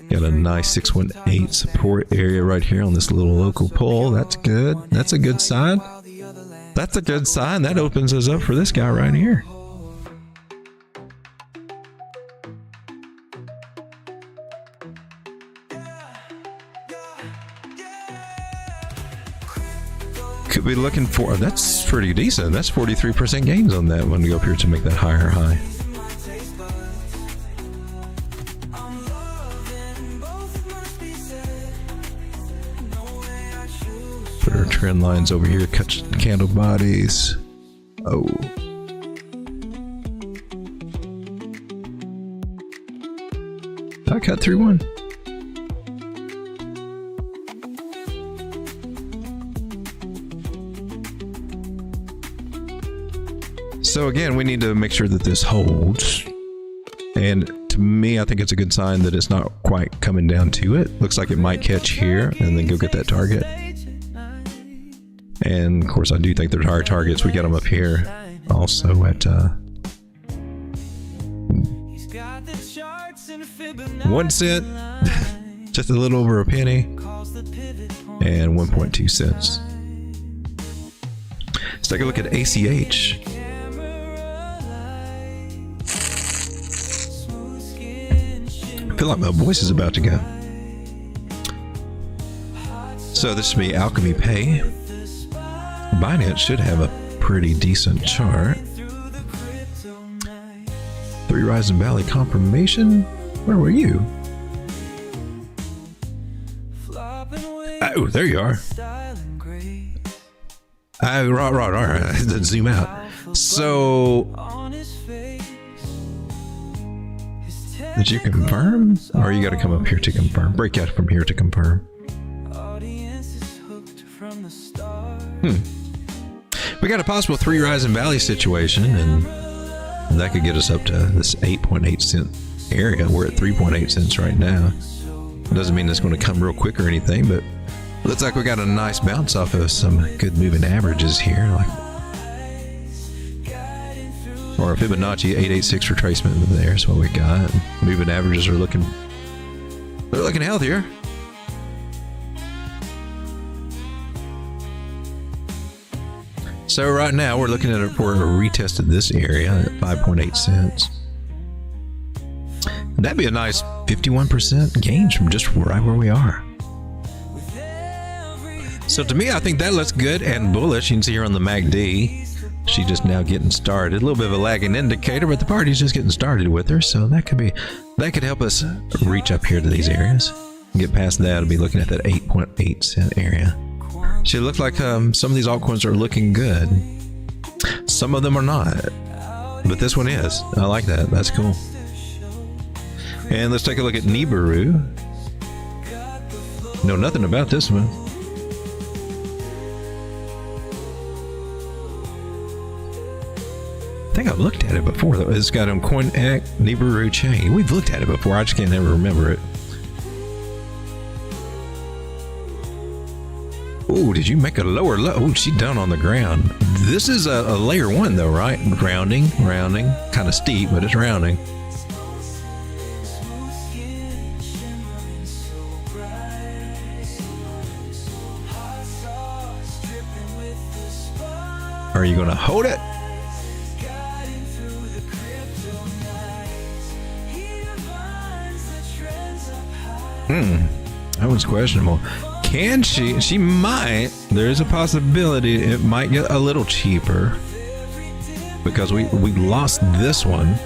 Got a nice 618 support area right here on this little local pull. That's good. That's a good sign. That opens us up for this guy right here. Could be looking for, that's pretty decent. That's 43% gains on that one to go up here to make that higher high. Put our trend lines over here, cut candle bodies. Oh. I cut through one. So again, we need to make sure that this holds. And to me, I think it's a good sign that it's not quite coming down to it. Looks like it might catch here and then go get that target. And of course, I do think they're higher targets. We got them up here also at 1 cent, just a little over a penny, and 1.2 cents. Let's take a look at ACH. I feel like my voice is about to go. So this should be Alchemy Pay. Binance should have a pretty decent chart. 3 Rising Valley confirmation. Where were you? Oh, there you are. Right. Zoom out. So, did you confirm? Or you got to come up here to confirm? Break out from here to confirm. We got a possible 3 Rising Valley situation, and that could get us up to this 8.8 cent area. We're at 3.8 cents right now. Doesn't mean it's going to come real quick or anything, but looks like we got a nice bounce off of some good moving averages here, or a Fibonacci 886 retracement there is what we got. Moving averages are looking healthier. So right now we're looking at it for a retest of this area at 5.8 cents. That'd be a nice 51% gain from just right where we are. So So to me, I think that looks good and bullish. You can see here on the MACD, she's just now getting started. A little bit of a lagging indicator, but the party's just getting started with her. So that could help us reach up here to these areas. Get past that, I'll be looking at that 8.8 cent area. So it looks like some of these altcoins are looking good. Some of them are not, but this one is. I like that. That's cool. And let's take a look at Nibiru. Know nothing about this one. I think I've looked at it before though. It's got on CoinEX Nibiru chain. We've looked at it before. I just can't never remember it. Oh, did you make a lower low? Oh, she's down on the ground. This is a layer 1 though, right? Rounding. Kind of steep, but it's rounding. Are you going to hold it? That was questionable. Can she? She might. There's a possibility it might get a little cheaper because we lost this one.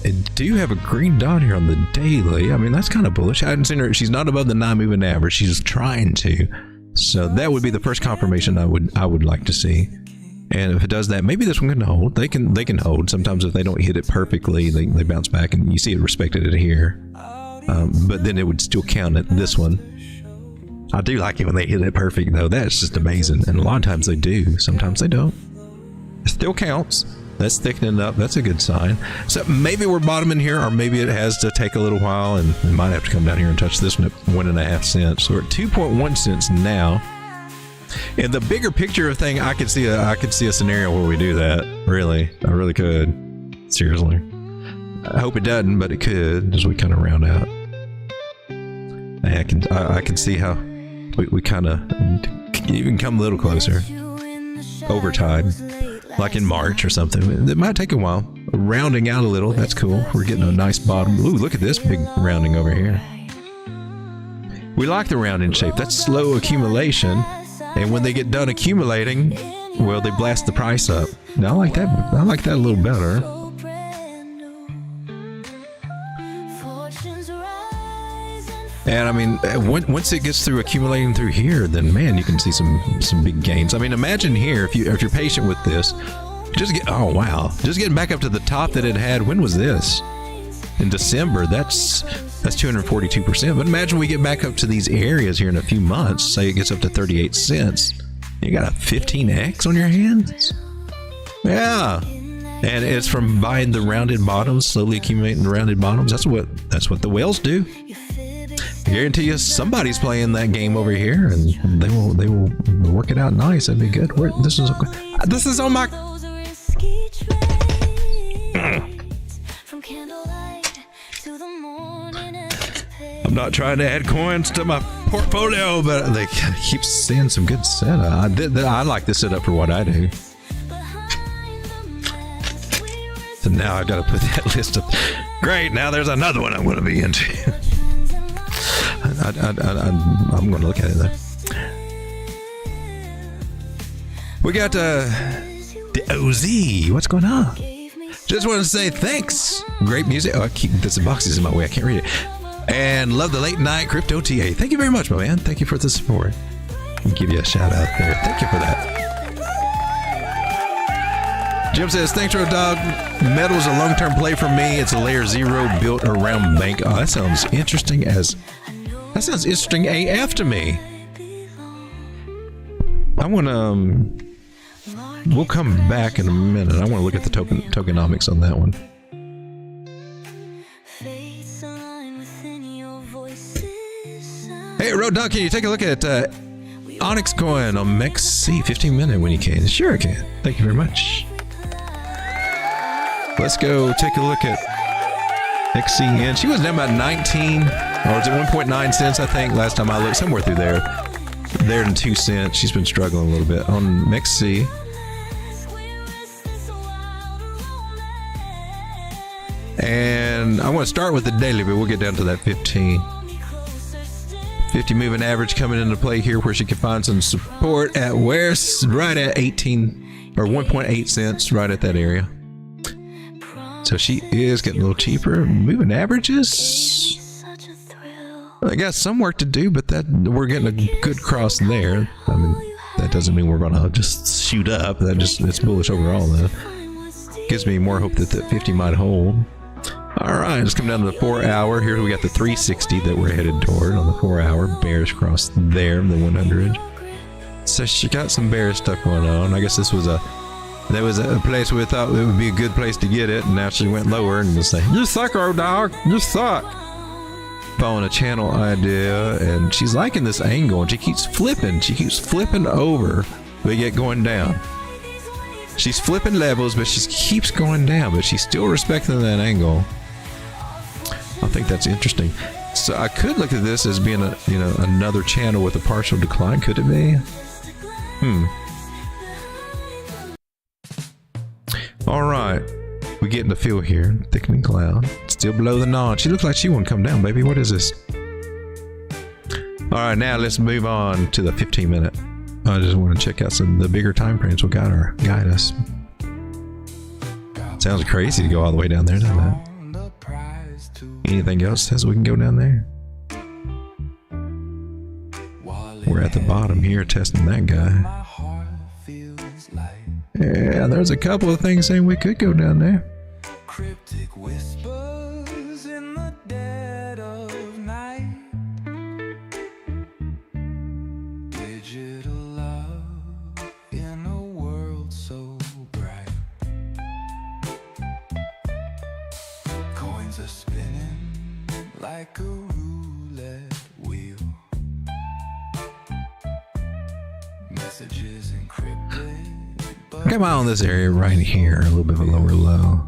It do have a green dot here on the daily. I mean, that's kind of bullish. I hadn't seen her. She's not above the 9-moving average. She's trying to. So that would be the first confirmation I would like to see. And if it does that, maybe this one can hold. They can hold. Sometimes if they don't hit it perfectly, they bounce back, and you see it respected it here. But then it would still count at this one. I do like it when they hit it perfect, though. That's just amazing. And a lot of times they do. Sometimes they don't. It still counts. That's thickening up. That's a good sign. So maybe we're bottoming here, or maybe it has to take a little while, and we might have to come down here and touch this one at 1.5 cents. So we're at 2.1 cents now. In the bigger picture of thing, I could see a scenario where we do that. Really, I really could. Seriously, I hope it doesn't, but it could as we kind of round out. I can see how we kind of even come a little closer over time, like in March or something. It might take a while. Rounding out a little, that's cool. We're getting a nice bottom. Ooh, look at this big rounding over here. We like the rounding shape. That's slow accumulation. And when they get done accumulating, well, they blast the price up. Now, I like that. I like that a little better. And I mean, once it gets through accumulating through here, then man, you can see some big gains. I mean, imagine here if you're patient with this, just getting back up to the top that it had. When was this? In December. That's 242%. But imagine we get back up to these areas here in a few months. Say it gets up to 38 cents. You got a 15x on your hands. Yeah, and it's from buying the rounded bottoms, slowly accumulating the rounded bottoms. That's what the whales do. I guarantee you, somebody's playing that game over here, and they will work it out nice. That'd be good. This is on my. I'm not trying to add coins to my portfolio, but they keep seeing some good setup. I like this setup for what I do. So now I've got to put that list up. Great, now there's another one I'm going to be into. I'm going to look at it though. We got the OZ. What's going on? Just want to say thanks. Great music. Oh, I keep this boxes in my way. I can't read it. And love the late night crypto TA. Thank you very much, my man. Thank you for the support. I'll give you a shout out there. Thank you for that. Jim says, thanks, Road Dog. Metal is a long-term play for me. It's a layer 0 built around bank. Oh, that sounds interesting AF to me. I want to, we'll come back in a minute. I want to look at the tokenomics on that one. Hey, Road Dog, can you take a look at Onyx Coin on MEXC 15-minute when you can? Sure I can. Thank you very much. Let's go take a look at XCN. She was down about 19, or was it 1.9 cents, I think, last time I looked. Somewhere through there. There in 2 cents. She's been struggling a little bit on MEXC. And and I want to start with the daily, but we'll get down to that 15. 50 moving average coming into play here, where she can find some support at right at 18 or 1.8 cents, right at that area. So she is getting a little cheaper. Moving averages, I got some work to do, but that we're getting a good cross there. I mean, that doesn't mean we're gonna just shoot up. It's bullish overall though. Gives me more hope that the 50 might hold. All right, let's come down to the 4 hour. Here we got the 360 that we're headed toward on the 4 hour. Bearish cross there, the 100. So she got some bearish stuff going on. I guess that was a place where we thought it would be a good place to get it, and now she went lower and just say, "You suck, old dog. You suck." Following a channel idea, and she's liking this angle, and she keeps flipping. She keeps flipping over, but yet going down. She's flipping levels, but she keeps going down, but she's still respecting that angle. I think that's interesting. So I could look at this as being another channel with a partial decline. Could it be? All right, we're getting the feel here. Thickening cloud, still below the notch. She looks like she won't come down, baby. What is this? All right, now let's move on to the 15-minute. I just want to check out some of the bigger time frames will guide us. Sounds crazy to go all the way down there, doesn't it? Anything else says we can go down there? We're at the bottom here testing that guy. Yeah, there's a couple of things saying we could go down there. Cryptic whispers in the dead of night. Digital love in a world so bright. Coins are spinning like a roulette wheel. Messages encrypted. Come on, this area right here, a little bit of a lower low.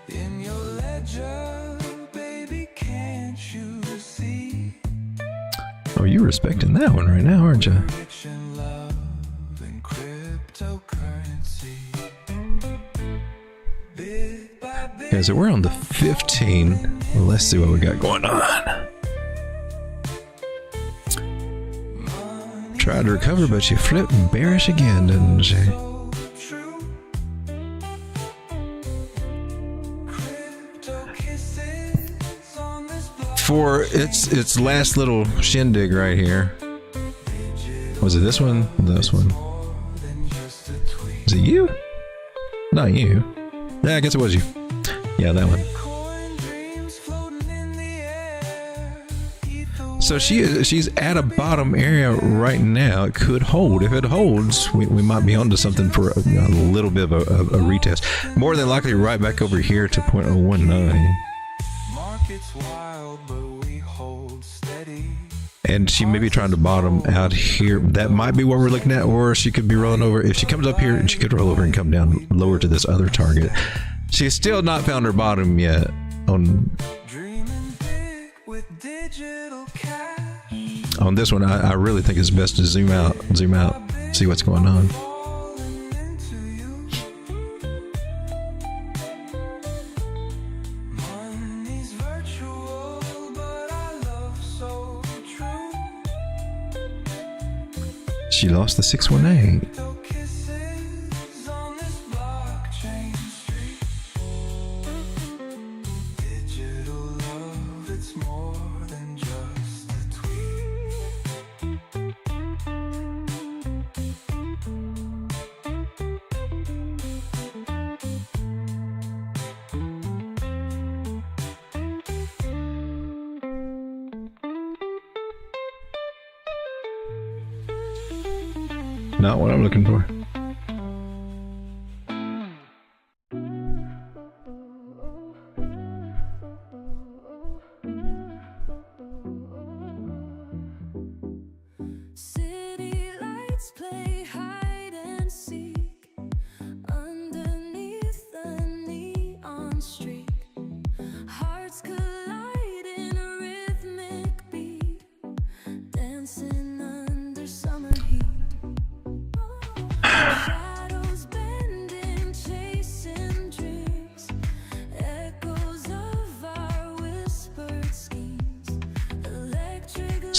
In your ledger, baby, can't you see? Oh, you're respecting that one right now, aren't you? Rich in love and cryptocurrency. Bit by bit. Okay, so we're on the 15. Well, let's see what we got going on. Tried to recover, but she flipped bearish again, didn't she? For its last little shindig right here. Was it this one? This one. Is it you? Not you. Yeah, I guess it was you. Yeah, that one. So she's at a bottom area right now. It could hold. If it holds, we might be onto something for a little bit of a retest. More than likely right back over here to 0.019. Market's wild, but we hold steady. And she may be trying to bottom out here. That might be what we're looking at, or she could be rolling over. If she comes up here, and she could roll over and come down lower to this other target. She's still not found her bottom yet. On this one, I really think it's best to zoom out, see what's going on. She lost the 618. Not what I'm looking for. City lights play hide and seek underneath the neon streak. Hearts collide in a rhythmic beat, dancing under summer heat.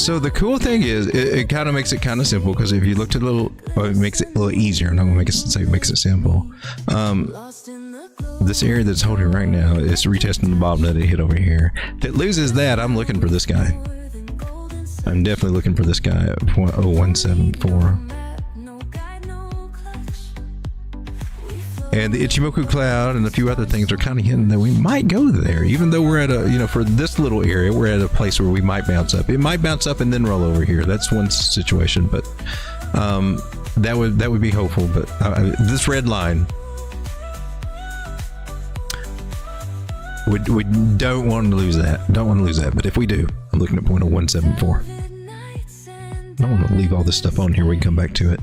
So the cool thing is, it kind of makes it kind of simple, because if you looked at a little, well, it makes it a little easier. I'm not gonna say it makes it simple. This area that's holding right now is retesting the bottom that it hit over here. If it loses that, I'm looking for this guy. I'm definitely looking for this guy at 0.0174. And the Ichimoku cloud and a few other things are kind of hinting that we might go there, even though we're at a, you know, for this little area, we're at a place where we might bounce up. It might bounce up and then roll over here. That's one situation, but that would be hopeful. But this red line, we don't want to lose that. Don't want to lose that. But if we do, I'm looking at 0.0174. I don't want to leave all this stuff on here. We can come back to it.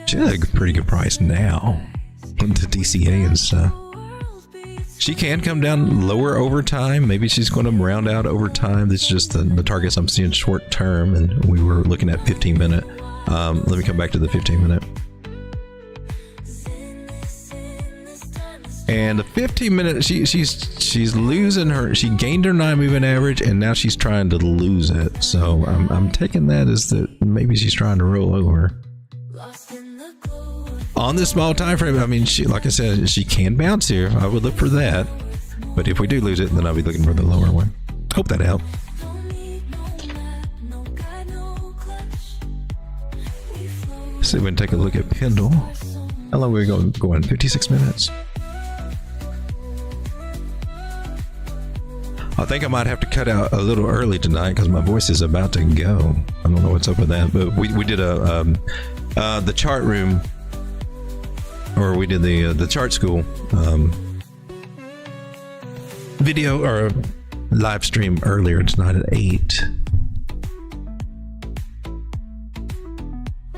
She had a pretty good price now. The DCA and stuff. She can come down lower over time. Maybe she's going to round out over time. This is just the targets I'm seeing short term, and we were looking at 15-minute. Let me come back to the 15-minute. And the 15-minute, she's losing her. She gained her 9 moving average, and now she's trying to lose it. So I'm taking that as that maybe she's trying to roll over. On this small time frame, I mean, she, like I said, she can bounce here. I would look for that. But if we do lose it, then I'll be looking for the lower one. Hope that helped. So we can take a look at Pendle. How long are we going? 56 minutes. I think I might have to cut out a little early tonight because my voice is about to go. I don't know what's up with that, but we did the chart room, or we did the chart school video or live stream earlier tonight at 8.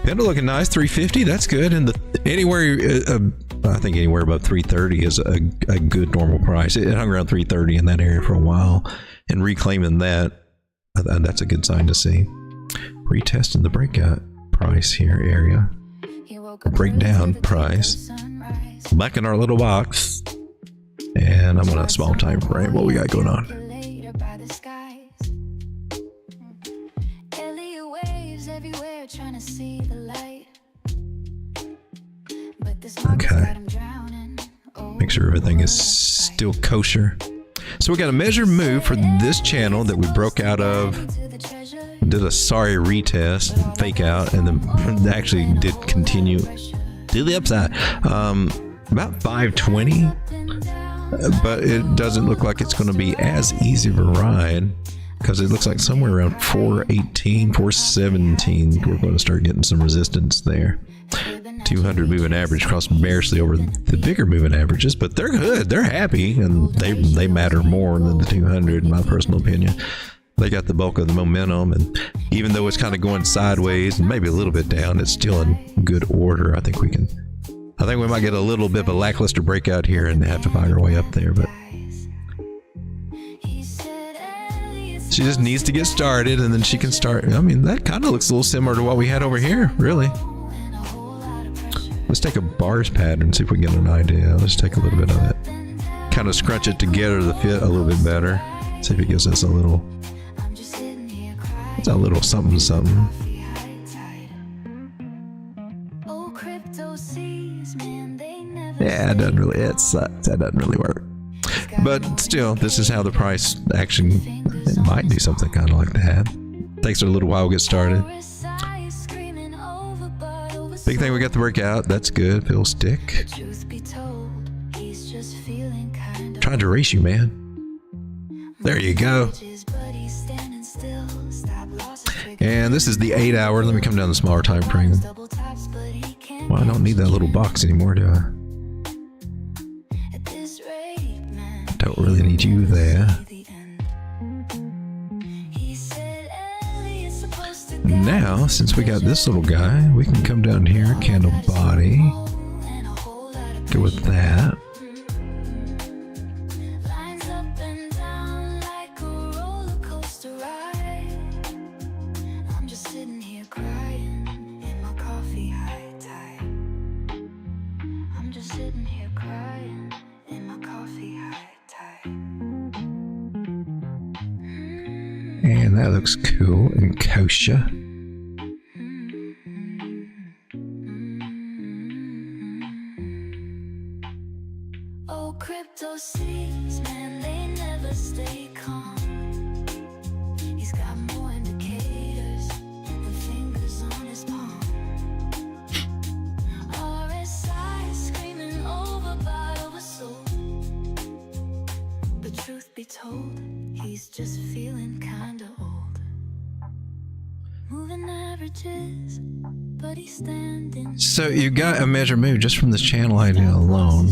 Pendle looking nice, 350. That's good, and I think anywhere above 330 is a good normal price. It hung around 330 in that area for a while, and reclaiming that, that's a good sign to see. Retesting the breakout price here area, breakdown price, back in our little box, and I'm on a small time frame. What we got going on? Okay. Make sure everything is still kosher. So we got a measured move for this channel that we broke out of. Did a sorry retest, fake out, and then actually did continue to the upside. About 520, but it doesn't look like it's going to be as easy of a ride, because it looks like somewhere around 418, 417, we're going to start getting some resistance there. 200 moving average crossed bearishly over the bigger moving averages, but they're good, they're happy, and they matter more than the 200 in my personal opinion. They got the bulk of the momentum, and even though it's kind of going sideways and maybe a little bit down, it's still in good order. I think we might get a little bit of a lackluster breakout here and have to find our way up there, but she just needs to get started, and then she can start. I mean, that kind of looks a little similar to what we had over here, really. Let's take a bars pattern, see if we can get an idea. Let's take a little bit of it. Kind of scrunch it together to fit a little bit better. See if it gives us a little something something. Yeah, it doesn't really, it sucks. That doesn't really work. But still, this is how the price action, it might do something kind of like that. Takes it a little while to get started. Big thing, we got the breakout. That's good. Fill stick. Trying to race you, man. There you go. And this is the 8 hour. Let me come down the smaller time frame. Well, I don't need that little box anymore, do I? Don't really need you there. Now, since we got this little guy, we can come down here, candle body, go with that. And that looks cool and kosher. Oh, crypto seas, man, they never stay calm. He's got more indicators than fingers on his palm. RSI screaming overbought, oversold. The truth be told, he's just feeling kinda old. Moving averages, but he's standing. So you got a measure move just from this channel ID alone.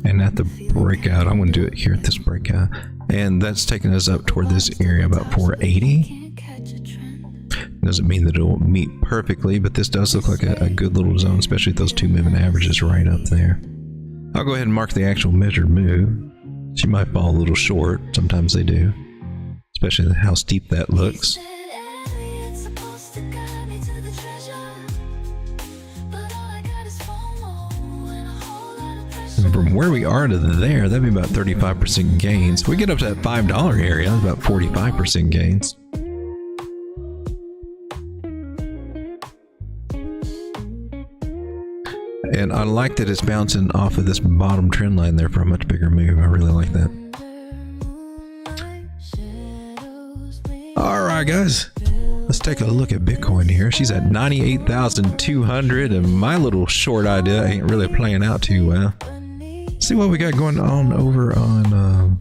And at the breakout, I'm going to do it here at this breakout. And that's taking us up toward this area, about 480. Doesn't mean that it will meet perfectly, but this does look like a good little zone, especially with those 2 moving averages right up there. I'll go ahead and mark the actual measured move. She might fall a little short. Sometimes they do, especially how steep that looks. And from where we are to there, that'd be about 35% gains. If we get up to that $5 area, that's about 45% gains. And I like that it's bouncing off of this bottom trend line there for a much bigger move. I really like that. All right, guys. Let's take a look at Bitcoin here. She's at 98,200, and my little short idea ain't really playing out too well. See what we got going on over on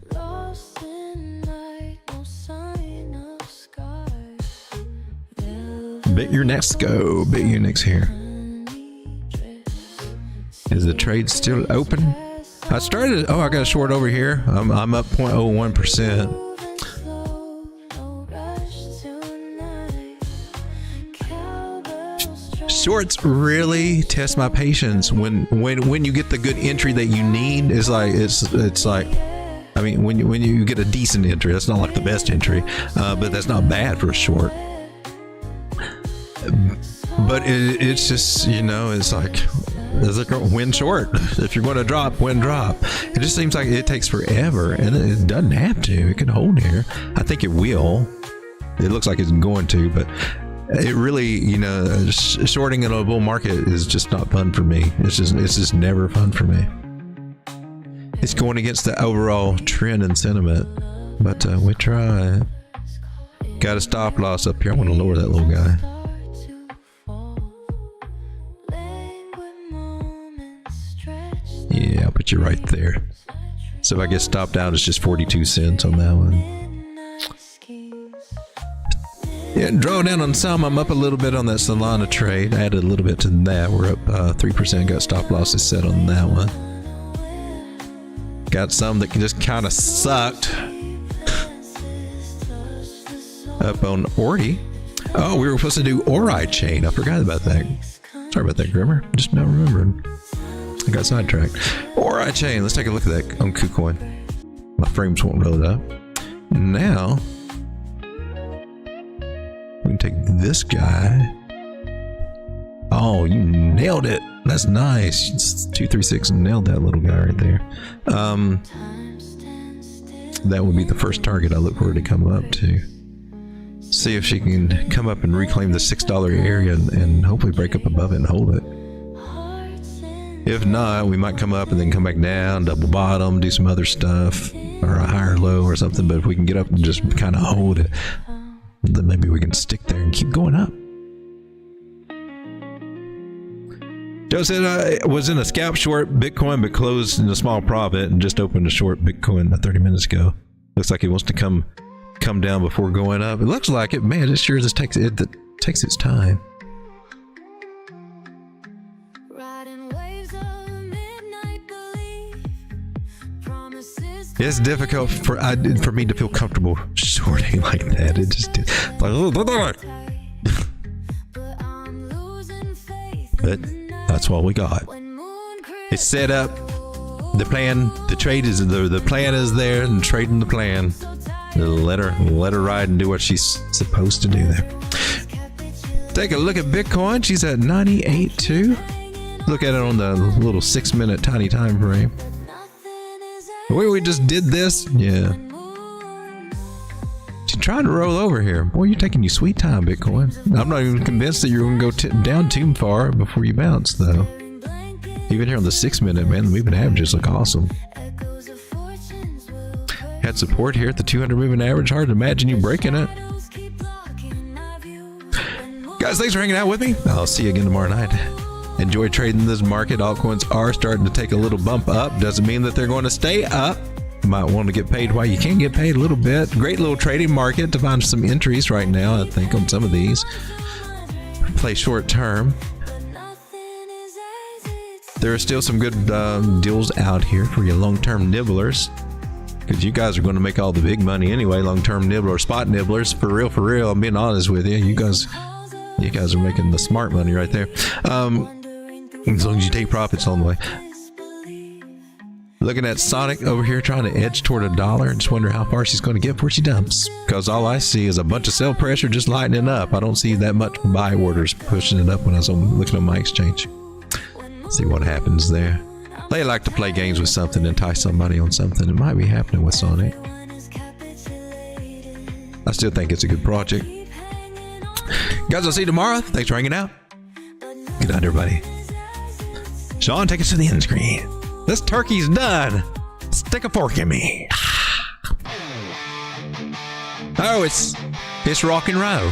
BitUnix here. Is the trade still open? I started. Oh, I got a short over here. I'm up 0.01%. Shorts really test my patience when you get the good entry that you need. It's like I mean, when you get a decent entry, that's not like the best entry, but that's not bad for a short. But it's just, you know, it's like win short. If you're going to drop, win drop. It just seems like it takes forever, and it doesn't have to. It can hold here. I think it will. It looks like it's going to, but it really, you know, shorting in a bull market is just not fun for me. It's just never fun for me. It's going against the overall trend and sentiment, but we try. Got a stop loss up here. I want to lower that little guy. Yeah, I'll put you right there. So if I get stopped out, it's just 42 cents on that one. Yeah, draw down on some. I'm up a little bit on that Solana trade. I added a little bit to that. We're up 3%. Got stop losses set on that one. Got some that just kind of sucked. Up on Ordi. Oh, we were supposed to do Ori chain. I forgot about that. Sorry about that, Grimmer. Just now remembered. I got sidetracked. Ori chain. Let's take a look at that on KuCoin. My frames won't load up. Now we can take this guy. Oh, you nailed it. That's nice. 236 nailed that little guy right there. That would be the first target I look for her to come up to. See if she can come up and reclaim the $6 area and hopefully break up above it and hold it. If not, we might come up and then come back down, double bottom, do some other stuff, or a higher low or something. But if we can get up and just kind of hold it, then maybe we can stick there and keep going up. Joe said I was in a scalp short Bitcoin, but closed in a small profit and just opened a short Bitcoin 30 minutes ago. Looks like he wants to come down before going up. It looks like it. Man, it sure just takes its time. It's difficult for me to feel comfortable shorting like that. It just but that's what we got. It's set up. The plan, the trade is the plan is there, and trading the plan. Let her ride and do what she's supposed to do there. Take a look at Bitcoin. She's at 98.2. Look at it on the little 6-minute tiny time frame. We just did this. Yeah. She trying to roll over here. Boy, you're taking your sweet time, Bitcoin. I'm not even convinced that you're going to go down too far before you bounce, though. Even here on the 6 minute, man, the moving averages look awesome. Had support here at the 200 moving average. Hard to imagine you breaking it. Guys, thanks for hanging out with me. I'll see you again tomorrow night. Enjoy trading this market. Altcoins are starting to take a little bump up. Doesn't mean that they're going to stay up. You might want to get paid while you can get paid a little bit. Great little trading market to find some entries right now, I think, on some of these. Play short term. There are still some good deals out here for your long-term nibblers. Because you guys are going to make all the big money anyway. Long-term nibblers, spot nibblers. For real, I'm being honest with you. You guys are making the smart money right there. As long as you take profits on the way. Looking at Sonic over here trying to edge toward $1. Just wonder how far she's going to get before she dumps. Because all I see is a bunch of sell pressure just lightening up. I don't see that much buy orders pushing it up when I was looking on my exchange. See what happens there. They like to play games with something, entice somebody on something. It might be happening with Sonic. I still think it's a good project. Guys, I'll see you tomorrow. Thanks for hanging out. Good night, everybody. Sean, take us to the end screen. This turkey's done. Stick a fork in me. Oh, it's rock and roll.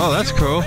Oh, that's cool.